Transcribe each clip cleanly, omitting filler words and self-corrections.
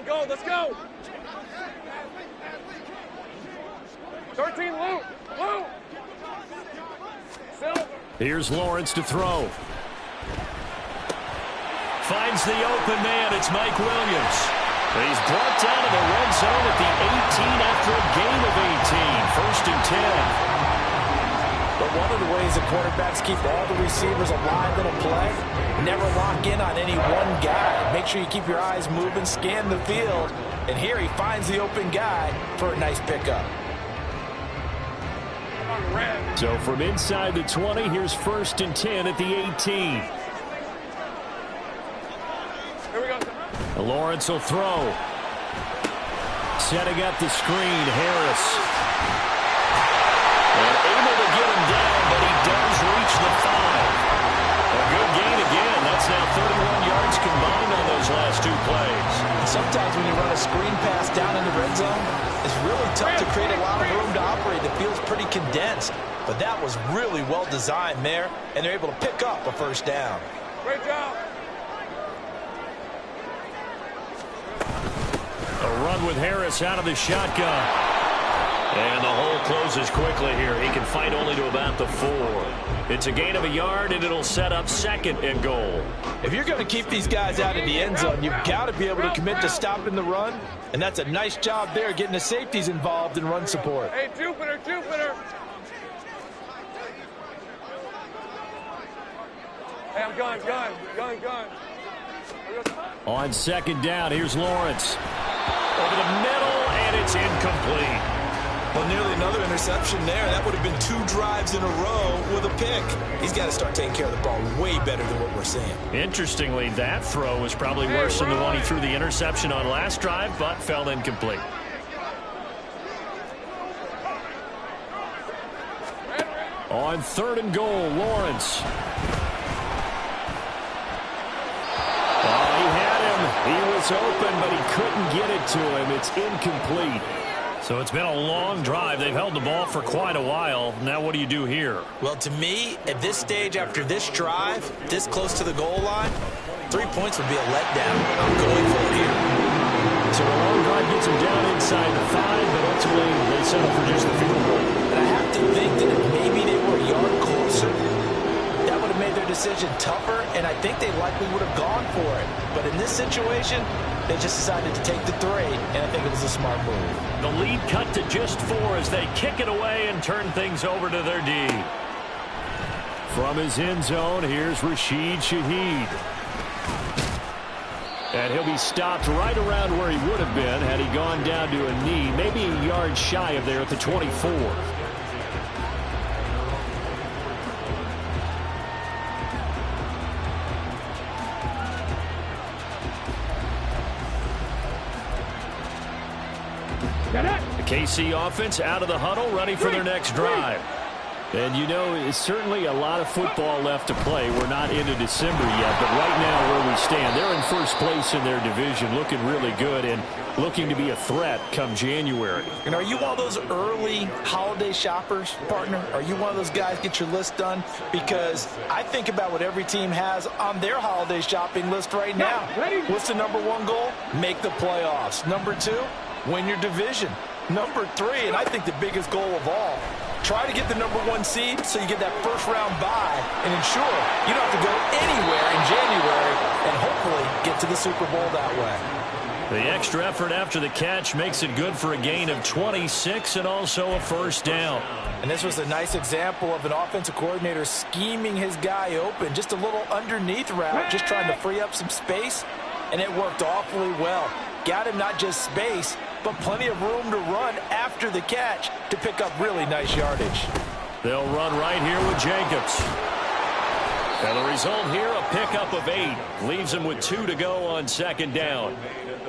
Go. Let's go. 13, Luke. Here's Lawrence to throw. Finds the open man. It's Mike Williams. He's brought down to the red zone at the 18 after a gain of 18. First and 10. But one of the ways the quarterbacks keep all the receivers alive in a play, never lock in on any one guy. Make sure you keep your eyes moving, scan the field, and here he finds the open guy for a nice pickup. So from inside the 20, here's first and 10 at the 18. Here we go. Lawrence will throw. Setting up the screen, Harris. And able to get him down, but he does reach the 5. A good gain again. That's now 31 yards combined on those last two plays. And sometimes when you run a screen pass down in the red zone, it's really tough to create a lot of room to operate. It feels pretty condensed. But that was really well designed there, and they're able to pick up a first down. Great job. A run with Harris out of the shotgun. And the hole closes quickly here. He can fight only to about the 4. It's a gain of a yard, and it'll set up second and goal. If you're going to keep these guys out of the end zone, you've got to be able to commit to stopping the run. And that's a nice job there, getting the safeties involved in run support. Hey, Jupiter. Hey, I'm gone. On second down, here's Lawrence. Over the middle, and it's incomplete. Well, nearly another interception there. That would have been 2 drives in a row with a pick. He's got to start taking care of the ball way better than what we're seeing. Interestingly, that throw was probably worse than the one he threw the interception on last drive, but fell incomplete. On third and goal, Lawrence. He was open, but he couldn't get it to him. It's incomplete. So it's been a long drive. They've held the ball for quite a while. Now what do you do here? Well, to me, at this stage, after this drive, this close to the goal line, 3 points would be a letdown. I'm going for it here. So a long drive gets him down inside the 5, but ultimately they settle for just the field goal. And I have to think that if maybe they were a yard closer, that would have made their decision tougher, and I think they likely would have gone for it. But in this situation, they just decided to take the 3, and I think it was a smart move. The lead cut to just 4 as they kick it away and turn things over to their D. From his end zone, here's Rashid Shaheed. And he'll be stopped right around where he would have been had he gone down to a knee, maybe a yard shy of there at the 24. The KC offense out of the huddle, ready for their next drive. And you know, it's certainly a lot of football left to play. We're not into December yet, but right now where we stand, they're in first place in their division, looking really good and looking to be a threat come January. And are you one of those early holiday shoppers, partner? Are you one of those guys get your list done? Because I think about what every team has on their holiday shopping list right now. What's the number 1 goal? Make the playoffs. Number 2, win your division. Number 3, and I think the biggest goal of all, try to get the number 1 seed so you get that first-round bye and ensure you don't have to go anywhere in January and hopefully get to the Super Bowl that way. The extra effort after the catch makes it good for a gain of 26 and also a first down. And this was a nice example of an offensive coordinator scheming his guy open, just a little underneath route, just trying to free up some space, and it worked awfully well. Got him not just space, but plenty of room to run after the catch to pick up really nice yardage. They'll run right here with Jacobs. And the result here, a pickup of 8. Leaves them with 2 to go on second down.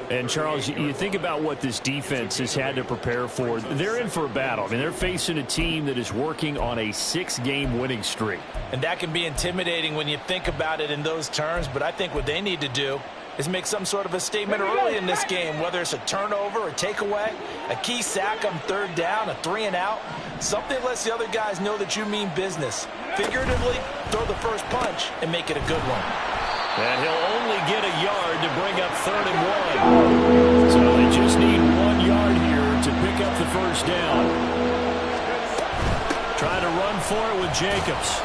And, Charles, you think about what this defense has had to prepare for. They're in for a battle. I mean, they're facing a team that is working on a 6-game winning streak. And that can be intimidating when you think about it in those terms, but I think what they need to do is make some sort of a statement early in this game, whether it's a turnover, a takeaway, a key sack on third down, a 3-and-out. Something lets the other guys know that you mean business. Figuratively, throw the first punch and make it a good one. And he'll only get a yard to bring up 3rd and 1. first down. Trying to run for it with Jacobs.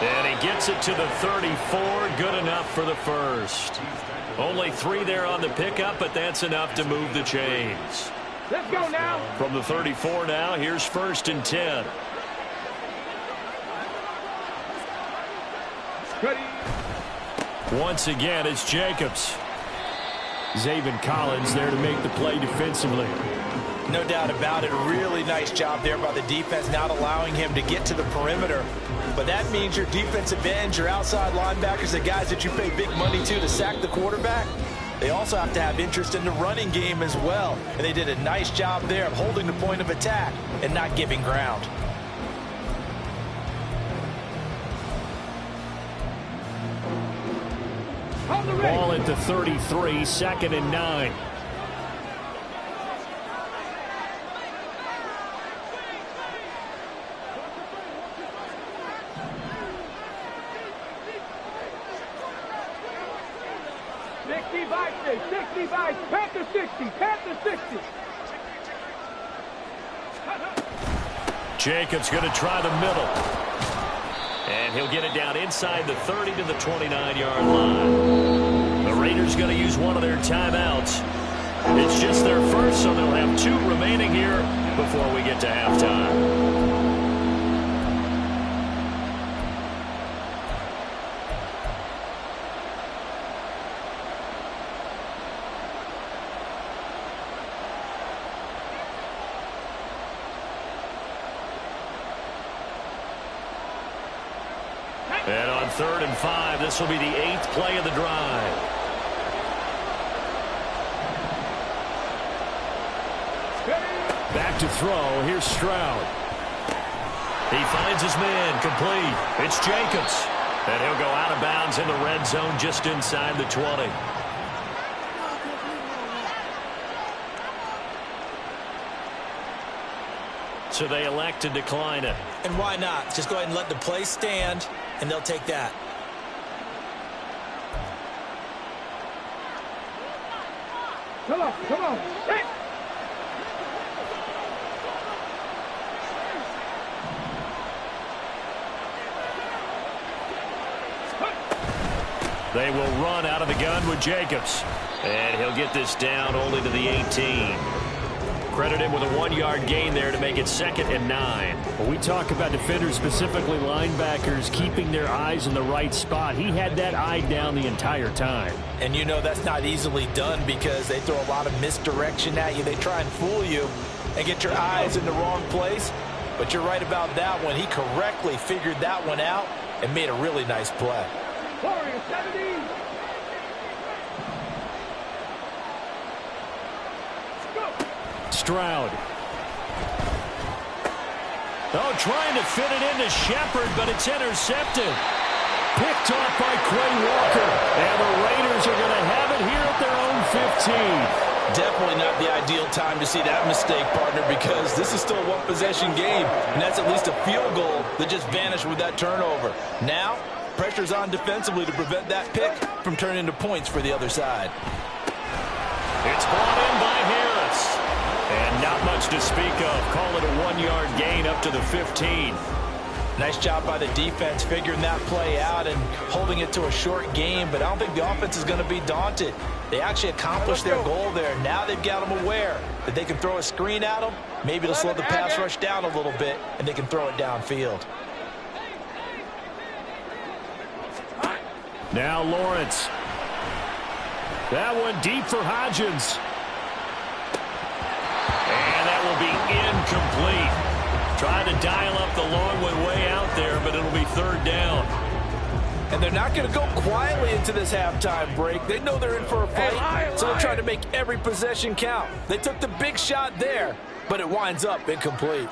And he gets it to the 34. Good enough for the first. Only 3 there on the pickup, but that's enough to move the chains. Let's go now. From the 34 now, here's 1st and 10. Ready. Once again, it's Jacobs. Zaven Collins there to make the play defensively. No doubt about it. A really nice job there by the defense, not allowing him to get to the perimeter. But that means your defensive ends, your outside linebackers, the guys that you pay big money to sack the quarterback, they also have to have interest in the running game as well. And they did a nice job there of holding the point of attack and not giving ground. Ball at the 33, 2nd and 9. Panther 60, Panther 60. Jacobs going to try the middle. And he'll get it down inside the 30 to the 29-yard line. The Raiders going to use one of their timeouts. It's just their first, so they'll have 2 remaining here before we get to halftime. And on 3rd and 5, this will be the 8th play of the drive. Back to throw. Here's Stroud. He finds his man. Complete. It's Jacobs. And he'll go out of bounds in the red zone just inside the 20. So they elect to decline it. And why not? Just go ahead and let the play stand, and they'll take that. Come on, come on. Hey. They will run out of the gun with Jacobs. And he'll get this down only to the 18. Credit him with a 1-yard gain there to make it 2nd and 9. When we talk about defenders, specifically linebackers, keeping their eyes in the right spot, he had that eye down the entire time. And you know that's not easily done because they throw a lot of misdirection at you. They try and fool you and get your eyes in the wrong place. But you're right about that one. He correctly figured that one out and made a really nice play. Warrior 70. Stroud. Oh, trying to fit it into Shepard, but it's intercepted. Picked off by Quay Walker. And the Raiders are going to have it here at their own 15. Definitely not the ideal time to see that mistake, partner, because this is still a one-possession game, and that's at least a field goal that just vanished with that turnover. Now, pressure's on defensively to prevent that pick from turning into points for the other side. It's brought in by Harris. And not much to speak of. Call it a 1-yard gain up to the 15. Nice job by the defense figuring that play out and holding it to a short game, but I don't think the offense is going to be daunted. They actually accomplished their goal there. Now they've got them aware that they can throw a screen at them. Maybe it'll slow the pass rush down a little bit, and they can throw it downfield. Now Lawrence. That one deep for Hodgins. And that will be incomplete. Trying to dial up the long one way out there, but it'll be 3rd down. And they're not going to go quietly into this halftime break. They know they're in for a fight, so they're trying to make every possession count. They took the big shot there, but it winds up incomplete.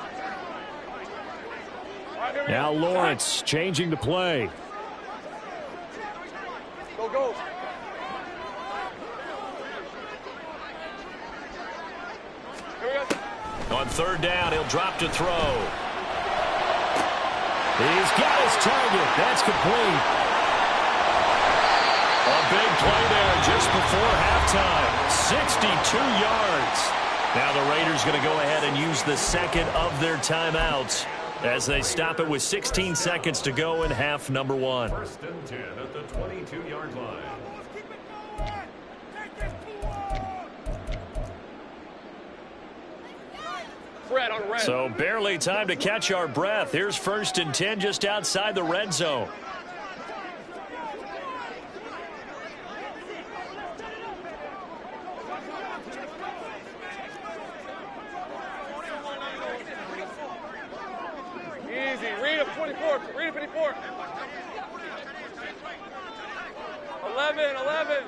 Now Lawrence changing the play. Go, go. On 3rd down, he'll drop to throw. He's got his target. That's complete. A big play there just before halftime. 62 yards. Now the Raiders going to go ahead and use the second of their timeouts as they stop it with 16 seconds to go in half number 1. First and 10 at the 22-yard line. So barely time to catch our breath. Here's first and 10 just outside the red zone. Easy. Read him 24. Read him 24. 11.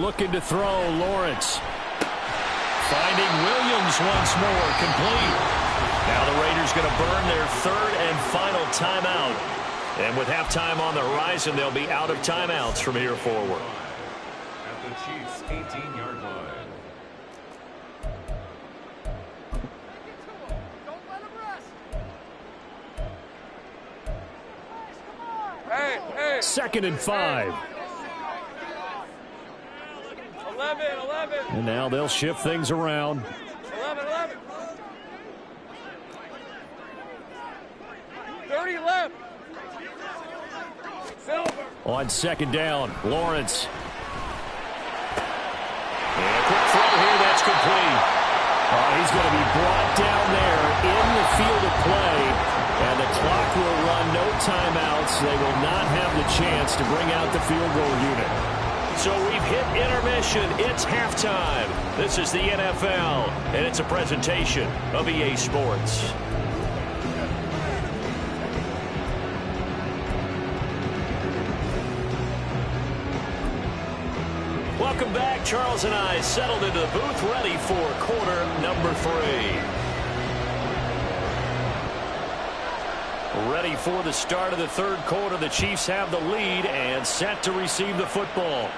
Looking to throw, Lawrence. Finding Williams once more, complete. Now the Raiders going to burn their third and final timeout. And with halftime on the horizon, they'll be out of timeouts from here forward. At the Chiefs' 18-yard line. Hey. Second and 5. 11. And now they'll shift things around. 11. 30 left. Silver. On second down, Lawrence. And a quick throw here, that's complete. He's going to be brought down there in the field of play. And the clock will run, no timeouts. They will not have the chance to bring out the field goal unit. So we've hit intermission. It's halftime. This is the NFL, and it's a presentation of EA Sports. Welcome back. Charles and I settled into the booth, ready for quarter number 3. Ready for the start of the third quarter. The Chiefs have the lead and set to receive the football.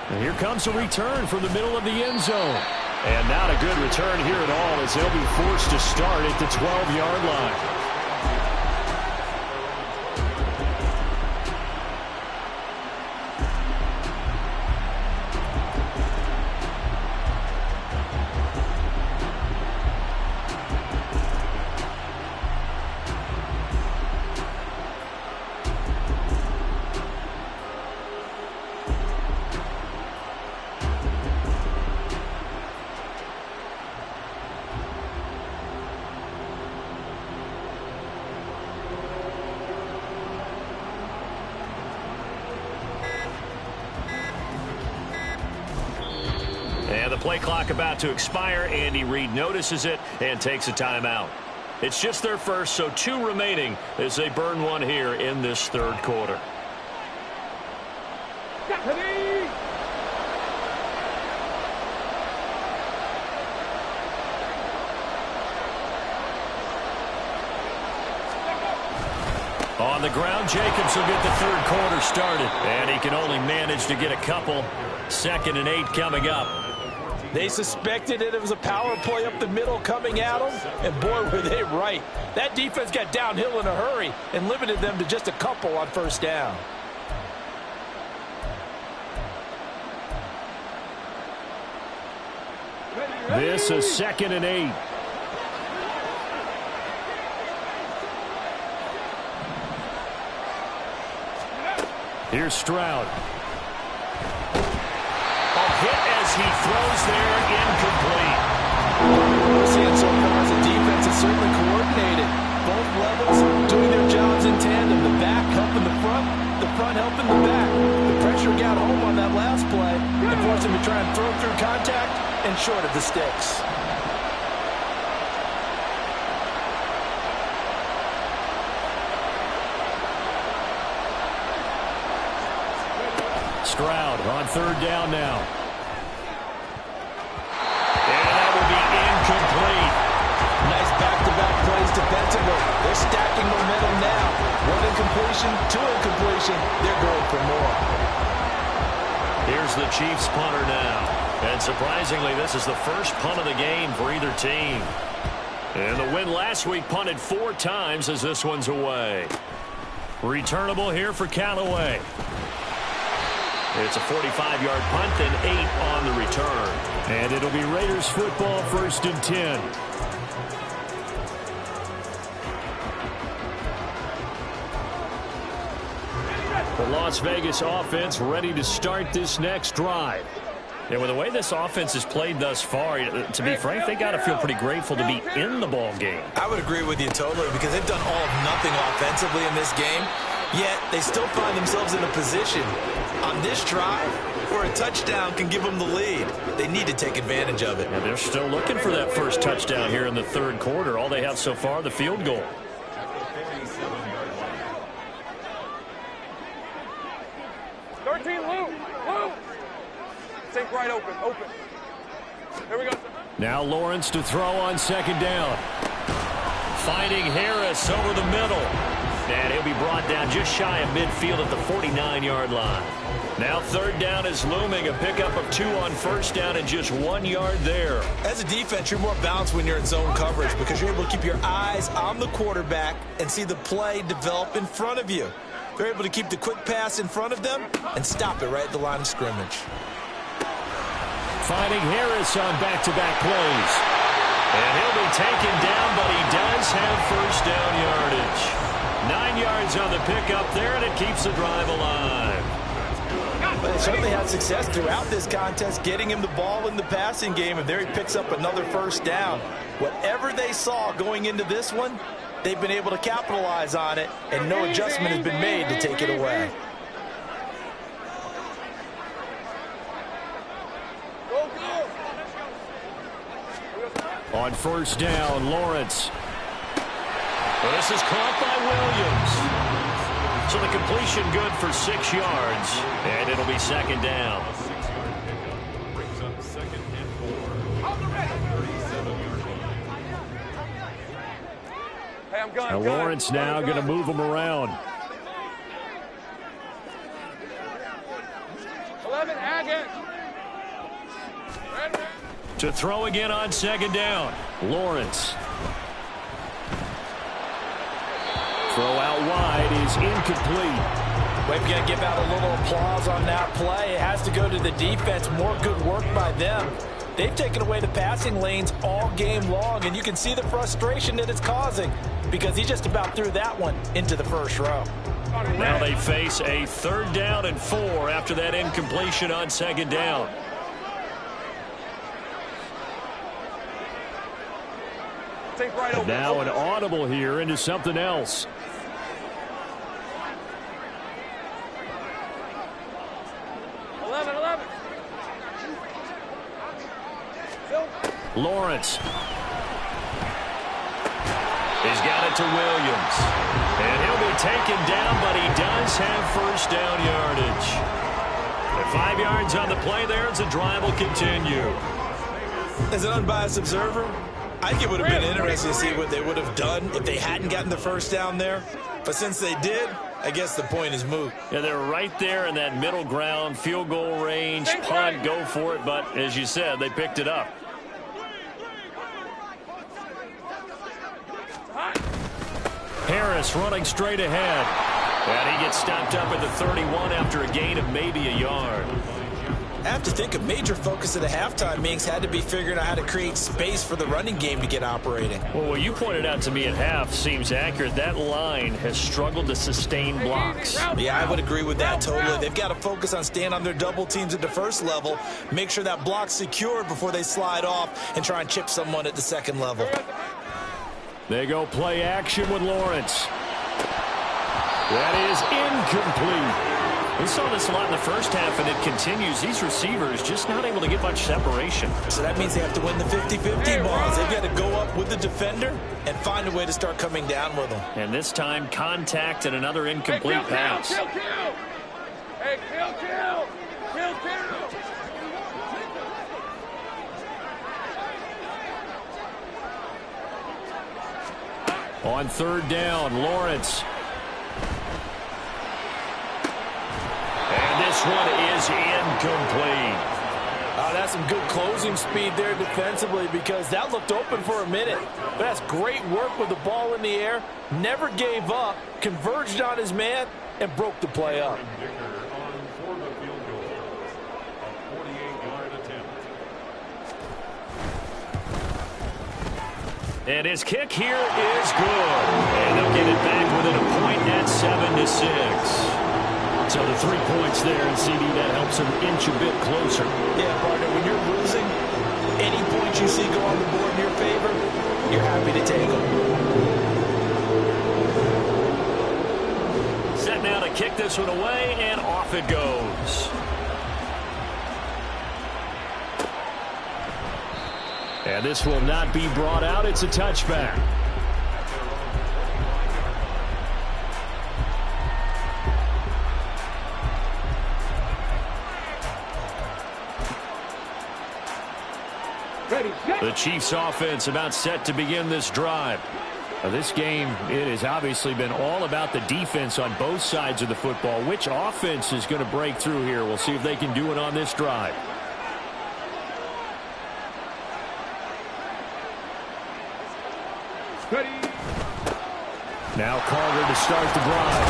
And here comes a return from the middle of the end zone. And not a good return here at all, as they'll be forced to start at the 12-yard line. Play clock about to expire. Andy Reid notices it and takes a timeout. It's just their first, so 2 remaining as they burn one here in this third quarter. On the ground, Jacobs will get the third quarter started, and he can only manage to get a couple. 2nd and 8 coming up. They suspected it was a power play up the middle coming at them, and boy, were they right. That defense got downhill in a hurry and limited them to just a couple on first down. This is 2nd and 8. Here's Stroud. He throws there, incomplete. What we're seeing so far as the defense is certainly coordinated. Both levels doing their jobs in tandem. The back helping the front helping the back. The pressure got home on that last play and forced him to try and throw through contact and short of the sticks. Stroud on third down now. Defensively, they're stacking momentum now. 1 incompletion, 2 incompletion. They're going for more. Here's the Chiefs punter now. And surprisingly, this is the first punt of the game for either team. And the win last week punted 4 times as this one's away. Returnable here for Callaway. It's a 45-yard punt, then 8 on the return. And it'll be Raiders football, 1st and 10. The Las Vegas offense ready to start this next drive. Yeah, with the way this offense has played thus far, to be frank, they got to feel pretty grateful to be in the ball game. I would agree with you totally because they've done all of nothing offensively in this game, yet they still find themselves in a position on this drive where a touchdown can give them the lead. They need to take advantage of it. And they're still looking for that first touchdown here in the 3rd quarter. All they have so far, the field goal. Take right open. Here we go. Now Lawrence to throw on 2nd down. Finding Harris over the middle. And he'll be brought down just shy of midfield at the 49-yard line. Now 3rd down is looming. A pickup of 2 on 1st down and just 1 yard there. As a defense, you're more balanced when you're in zone coverage because you're able to keep your eyes on the quarterback and see the play develop in front of you. They're able to keep the quick pass in front of them and stop it right at the line of scrimmage. Finding Harris on back-to-back plays. And he'll be taken down, but he does have 1st down yardage. 9 yards on the pickup there, and it keeps the drive alive. But they certainly had success throughout this contest, getting him the ball in the passing game, and there he picks up another 1st down. Whatever they saw going into this one, they've been able to capitalize on it, and no adjustment has been made to take it away. On 1st down, Lawrence. Well, this is caught by Williams. So the completion good for 6 yards, and it'll be 2nd down. Brings up 2nd and 4. 37-yard line. Hey, I'm going. Now Lawrence now going to move him around. 11, Agate. To throw again on 2nd down. Lawrence. Throw out wide is incomplete. We've got to give out a little applause on that play. It has to go to the defense. More good work by them. They've taken away the passing lanes all game long, and you can see the frustration that it's causing because he just about threw that one into the 1st row. Now they face a 3rd down and 4 after that incompletion on 2nd down. Take right open. Now an audible here into something else. Lawrence. He's got it to Williams. And he'll be taken down, but he does have 1st down yardage. At 5 yards on the play there, as the drive will continue. As an unbiased observer, I think it would have been interesting to see what they would have done if they hadn't gotten the 1st down there. But since they did, I guess the point is moot. Yeah, they're right there in that middle ground, field goal range, punt, go for it. But as you said, they picked it up. Harris running straight ahead. And he gets stopped up at the 31 after a gain of maybe a yard. I have to think a major focus of the halftime meetings had to be figuring out how to create space for the running game to get operating. Well, what you pointed out to me at half seems accurate. That line has struggled to sustain blocks. Yeah, I would agree with that totally. They've got to focus on staying on their double teams at the 1st level, make sure that block's secured before they slide off and try and chip someone at the 2nd level. They go play action with Lawrence. That is incomplete. We saw this a lot in the 1st half, and it continues. These receivers just not able to get much separation. So that means they have to win the 50-50 balls. They've got to go up with the defender and find a way to start coming down with them. And this time, contact and another incomplete pass. Kill. Hey, kill. On 3rd down, Lawrence. And this one is incomplete. That's some good closing speed there defensively because that looked open for a minute. But that's great work with the ball in the air. Never gave up, converged on his man, and broke the play up. And his kick here is good. And they'll get it back within a point at 7-6. So the 3 points there, and CD, that helps them inch a bit closer. Yeah, partner, when you're losing, any points you see go on the board in your favor, you're happy to take them. Set now to kick this one away, and off it goes. And this will not be brought out. It's a touchback. The Chiefs offense about set to begin this drive. Now, this game, it has obviously been all about the defense on both sides of the football. Which offense is going to break through here? We'll see if they can do it on this drive. Now Carter to start the drive.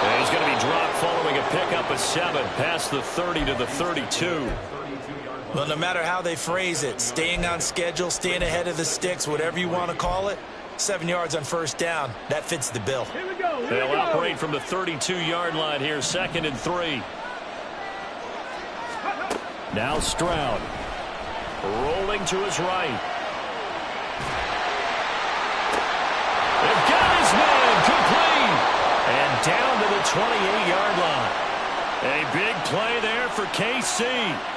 And he's going to be dropped following a pickup of 7 past the 30 to the 32. Well, no matter how they phrase it, staying on schedule, staying ahead of the sticks, whatever you want to call it, 7 yards on first down, that fits the bill. They'll operate from the 32-yard line here, 2nd and 3. Now Stroud. Rolling to his right. They've got his man complete. And down to the 28-yard line. A big play there for KC.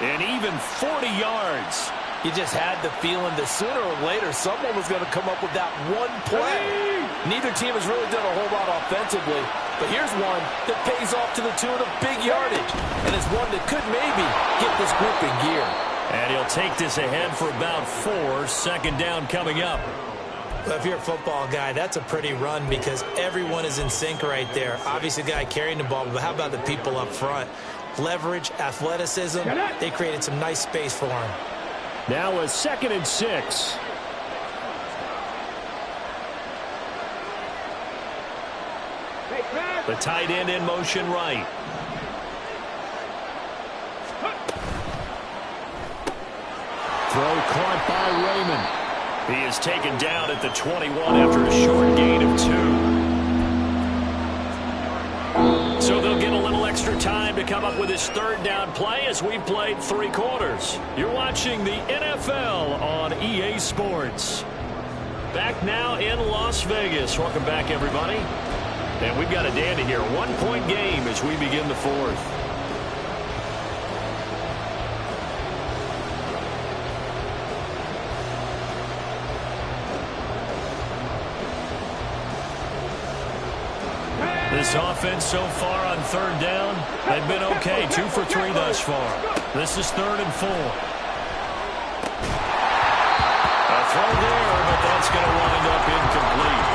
And even 40 yards. You just had the feeling that sooner or later someone was going to come up with that one play. Neither team has really done a whole lot offensively, but here's one that pays off to the tune of big yardage, and it's one that could maybe get this group in gear. And he'll take this ahead for about 4. 2nd down coming up. Well, if you're a football guy, that's a pretty run because everyone is in sync right there. Obviously, the guy carrying the ball, but how about the people up front? Leverage, athleticism, they created some nice space for him. Now a 2nd and 6. The tight end in motion right. Throw caught by Raymond. He is taken down at the 21 after a short gain of 2. So they'll get a little extra time to come up with his 3rd down play as we've played 3 quarters. You're watching the NFL on EA Sports. Back now in Las Vegas. Welcome back, everybody. And we've got a dandy here. 1-point game as we begin the 4th. This offense so far on 3rd down, they've been okay. 2 for 3 thus far. This is 3rd and 4. A throw there, but that's going to wind up incomplete.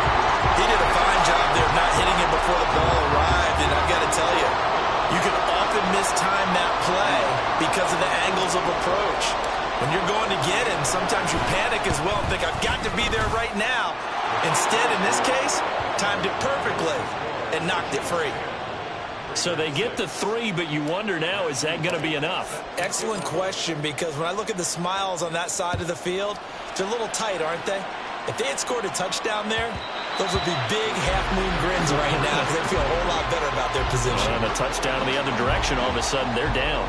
He did a fine job there of not hitting it before the ball arrived, and I've got to tell you, you can often mistime that play because of the angles of approach. When you're going to get him, sometimes you panic as well and think, I've got to be there right now. Instead, in this case, timed it perfectly and knocked it free. So they get the 3, but you wonder now, is that going to be enough? Excellent question, because when I look at the smiles on that side of the field, they're a little tight, aren't they? If they had scored a touchdown there, those would be big half-moon grins right now because they feel a whole lot better about their position. And a touchdown in the other direction, all of a sudden they're down.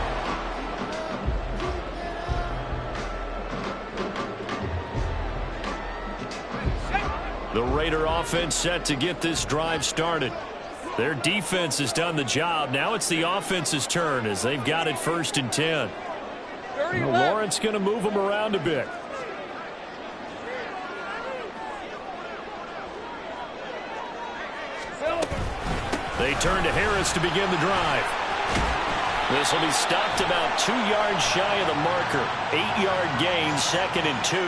The Raider offense set to get this drive started. Their defense has done the job. Now it's the offense's turn as they've got it 1st and 10. Lawrence going to move them around a bit. They turn to Harris to begin the drive. This will be stopped about 2 yards shy of the marker. 8-yard gain, 2nd and 2.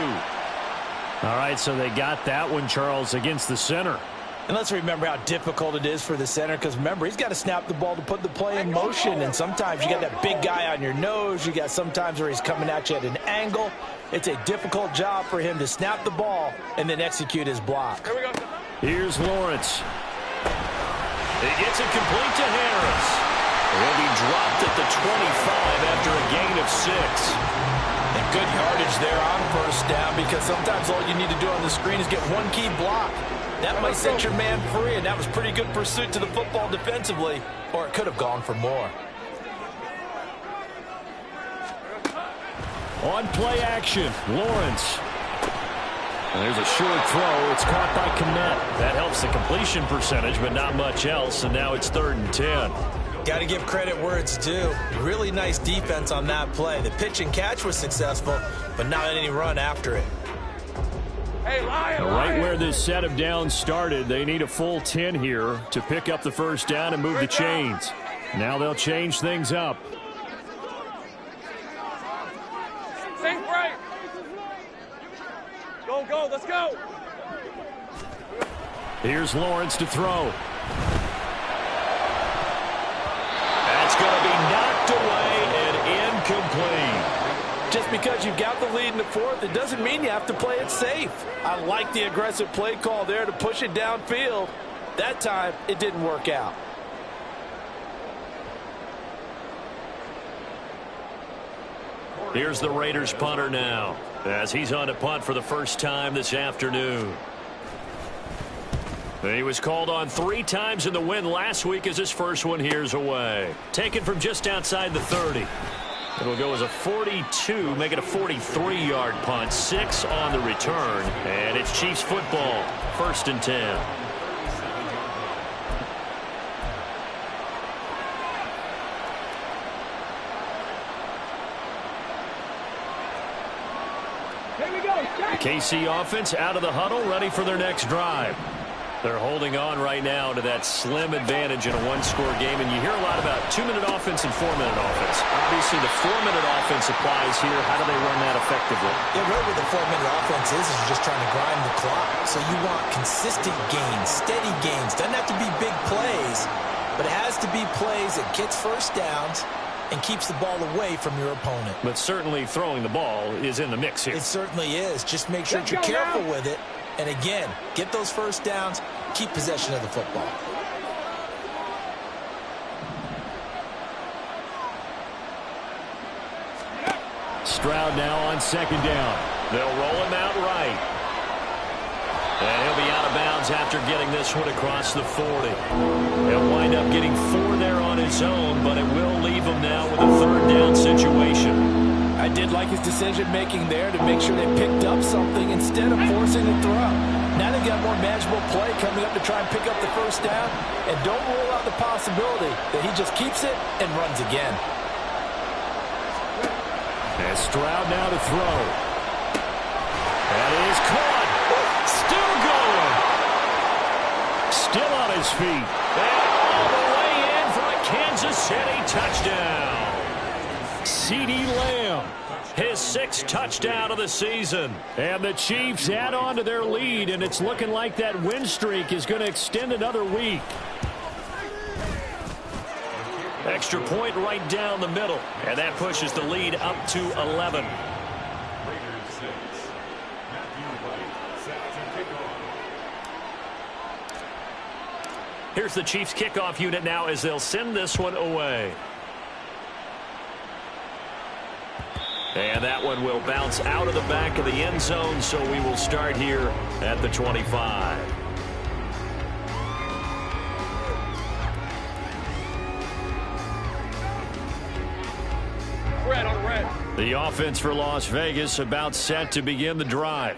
All right, so they got that one, Charles, against the center. And let's remember how difficult it is for the center, because remember, he's got to snap the ball to put the play in motion, and sometimes you got that big guy on your nose. You got sometimes where he's coming at you at an angle. It's a difficult job for him to snap the ball and then execute his block. Here we go. Here's Lawrence. He gets it complete to Harris. He'll be dropped at the 25 after a gain of 6. And good yardage there on first down, because sometimes all you need to do on the screen is get one key block. That might set your man free, and that was pretty good pursuit to the football defensively, or it could have gone for more. On play action, Lawrence. And there's a short throw. It's caught by Kmet. That helps the completion percentage, but not much else, and now it's 3rd and 10. Got to give credit where it's due. Really nice defense on that play. The pitch and catch was successful, but not any run after it. Hey, Lion, Right where this set of downs started, they need a full 10 here to pick up the first down and move the chains. Now they'll change things up. Think right. Go, let's go. Here's Lawrence to throw. That's going to be knocked away and incomplete. Just because you've got the lead in the fourth, it doesn't mean you have to play it safe. I like the aggressive play call there to push it downfield. That time, it didn't work out. Here's the Raiders punter now, as he's on to punt for the first time this afternoon. He was called on 3 times in the win last week, as his first one here's away. Taken from just outside the 30. It'll go as a 42, make it a 43-yard punt, 6 on the return, and it's Chiefs football, 1st and 10. The KC offense out of the huddle, ready for their next drive. They're holding on right now to that slim advantage in a 1-score game, and you hear a lot about 2-minute offense and 4-minute offense. Obviously, the 4-minute offense applies here. How do they run that effectively? Yeah, really what the 4-minute offense is you're just trying to grind the clock. So you want consistent gains, steady gains. Doesn't have to be big plays, but it has to be plays that gets first downs and keeps the ball away from your opponent. But certainly throwing the ball is in the mix here. It certainly is. Just make sure that you're careful with it. And again, get those first downs, keep possession of the football. Stroud now on 2nd down. They'll roll him out right. And he'll be out of bounds after getting this one across the 40. He'll wind up getting 4 there on his own, but it will leave him now with a 3rd down situation. I did like his decision-making there to make sure they picked up something instead of forcing the throw. Now they've got more manageable play coming up to try and pick up the first down, and don't rule out the possibility that he just keeps it and runs again. And Stroud now to throw. That is caught. Still going. Still on his feet. And all the way in for a Kansas City touchdown. CeeDee Lamb, his 6th touchdown of the season. And the Chiefs add on to their lead, and it's looking like that win streak is going to extend another week. Extra point right down the middle, and that pushes the lead up to 11. Here's the Chiefs kickoff unit now as they'll send this one away. And that one will bounce out of the back of the end zone, so we will start here at the 25. Red on red. The offense for Las Vegas about set to begin the drive.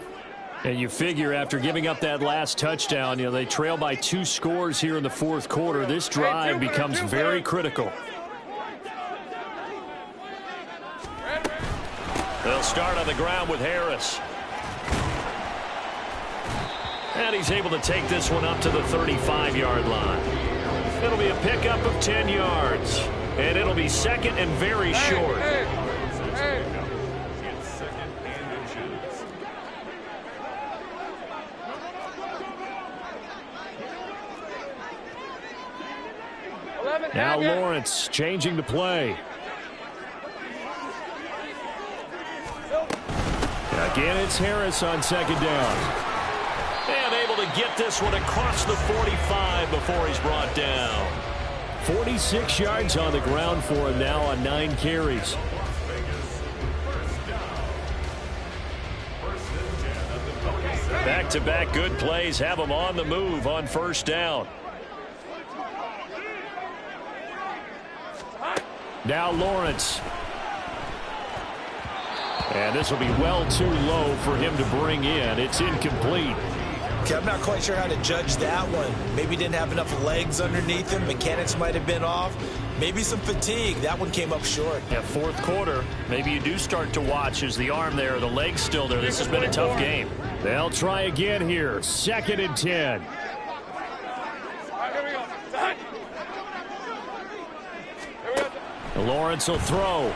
And you figure after giving up that last touchdown, they trail by 2 scores here in the 4th quarter. This drive becomes very critical. They'll start on the ground with Harris. And he's able to take this one up to the 35-yard line. It'll be a pickup of 10 yards. And it'll be 2nd and very short. Hey. Now Lawrence changing the play. Again, it's Harris on 2nd down. And able to get this one across the 45 before he's brought down. 46 yards on the ground for him now on 9 carries. Back-to-back good plays have them on the move on first down. Now Lawrence. And this will be well too low for him to bring in. It's incomplete. Okay, I'm not quite sure how to judge that one. Maybe didn't have enough legs underneath him. Mechanics might have been off. Maybe some fatigue. That one came up short. Yeah, fourth quarter. Maybe you do start to watch as the arm there, the leg's still there. This has been a tough game. They'll try again here. 2nd and 10. All right, here we go. Done. Here we go. Lawrence will throw.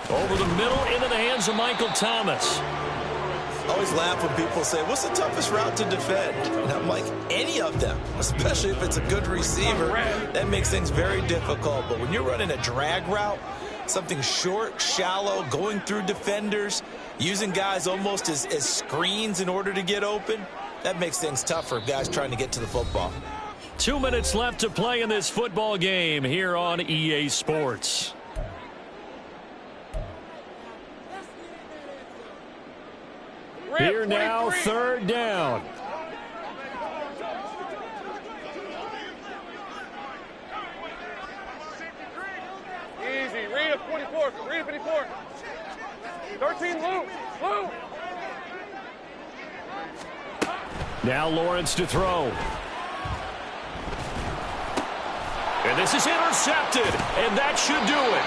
Over the middle into the hands of Michael Thomas. I always laugh when people say, what's the toughest route to defend? And I'm like, any of them, especially if it's a good receiver. That makes things very difficult. But when you're running a drag route, something short, shallow, going through defenders, using guys almost as screens in order to get open, that makes things tough for guys trying to get to the football. 2 minutes left to play in this football game here on EA Sports. Here now, 3rd down. Easy. Read it, 24. Read it, 54. 13, Lou. Lou. Now Lawrence to throw. And this is intercepted, and that should do it.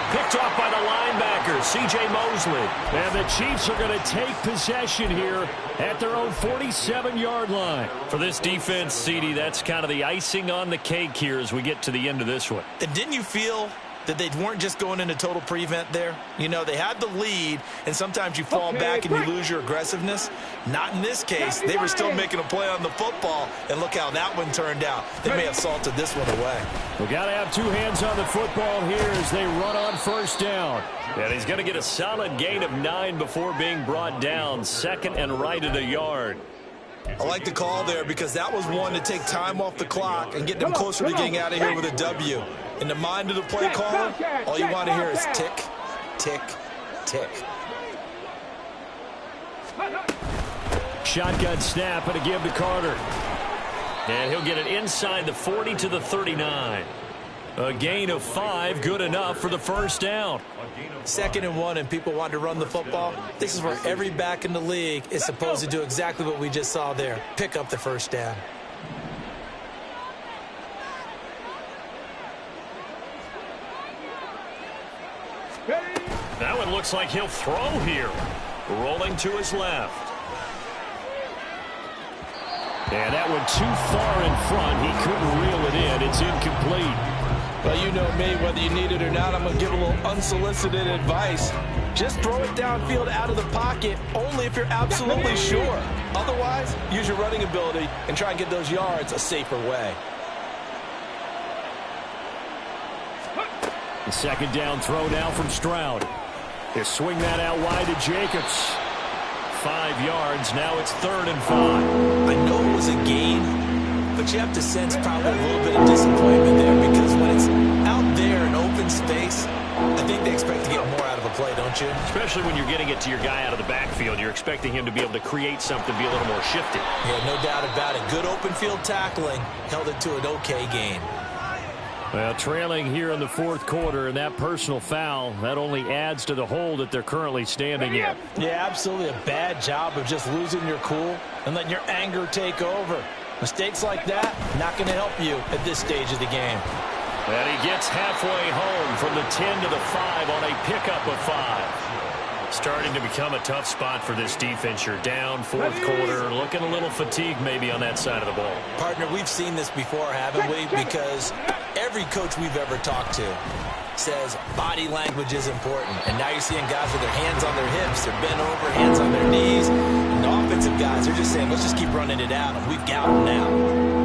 Picked off by the linebacker, C.J. Mosley. And the Chiefs are going to take possession here at their own 47-yard line. For this defense, CD, that's kind of the icing on the cake here as we get to the end of this one. And didn't you feel that they weren't just going into total prevent there? You know, they had the lead, and sometimes you fall back and you lose your aggressiveness. Not in this case. They were still making a play on the football, and look how that one turned out. They may have salted this one away. We got to have 2 hands on the football here as they run on first down. And he's going to get a solid gain of 9 before being brought down. 2nd and right at a yard. I like the call there because that was one to take time off the clock and get them closer to getting out of here with a W. In the mind of the play caller, all you want to hear is tick, tick, tick. Shotgun snap and a give to Carter. And he'll get it inside the 40 to the 39. A gain of 5, good enough for the first down. 2nd and 1, and people want to run the football. This is where every back in the league is supposed to do exactly what we just saw there. Pick up the first down. That one looks like he'll throw here. Rolling to his left. And that one too far in front. He couldn't reel it in. It's incomplete. Well, you know me, whether you need it or not, I'm going to give a little unsolicited advice. Just throw it downfield out of the pocket, only if you're absolutely sure. Otherwise, use your running ability and try and get those yards a safer way. The 2nd down throw now from Stroud. They swing that out wide to Jacobs. 5 yards. Now it's 3rd and 5. I know it was a gain, but you have to sense probably a little bit of disappointment there because when it's out there in open space, I think they expect to get more out of a play, don't you? Especially when you're getting it to your guy out of the backfield. You're expecting him to be able to create something, be a little more shifty. Yeah, no doubt about it. Good open field tackling held it to an okay gain. Well, trailing here in the 4th quarter, and that personal foul, that only adds to the hole that they're currently standing in. Yeah, absolutely a bad job of just losing your cool and letting your anger take over. Mistakes like that, not going to help you at this stage of the game. And he gets halfway home from the 10 to the 5 on a pickup of 5. Starting to become a tough spot for this defense. You're down 4th quarter, looking a little fatigued maybe on that side of the ball. Partner, we've seen this before, haven't we? Because every coach we've ever talked to says body language is important. And now you're seeing guys with their hands on their hips, they're bent over, hands on their knees. And the offensive guys are just saying, let's just keep running it out, and we've got them now.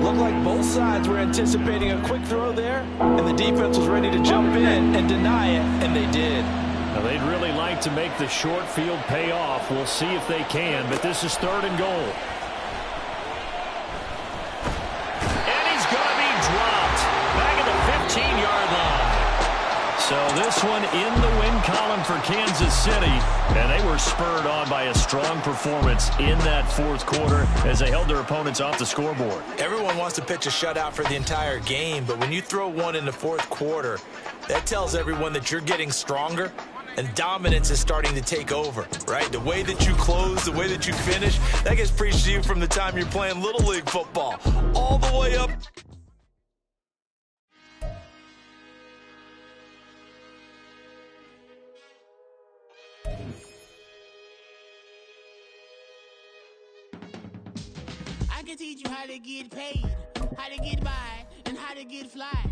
Looked like both sides were anticipating a quick throw there, and the defense was ready to jump in and deny it, and they did. Now, they'd really like to make the short field pay off. We'll see if they can, but this is 3rd and goal. And he's going to be dropped back at the 15-yard line. So this this one in the win column for Kansas City, and they were spurred on by a strong performance in that fourth quarter as they held their opponents off the scoreboard. Everyone wants to pitch a shutout for the entire game, but when you throw one in the fourth quarter, that tells everyone that you're getting stronger and dominance is starting to take over, right? The way that you close, the way that you finish, that gets preached to you from the time you're playing Little League football all the way up. I can teach you how to get paid, how to get by, and how to get fly.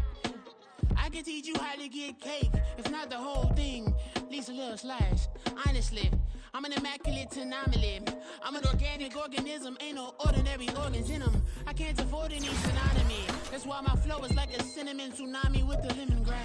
I can teach you how to get cake, if not the whole thing, at least a little slice. Honestly, I'm an immaculate anomaly. I'm an organic organism, ain't no ordinary organs in them. I can't afford any synonymy. That's why my flow is like a cinnamon tsunami with the lemongrass.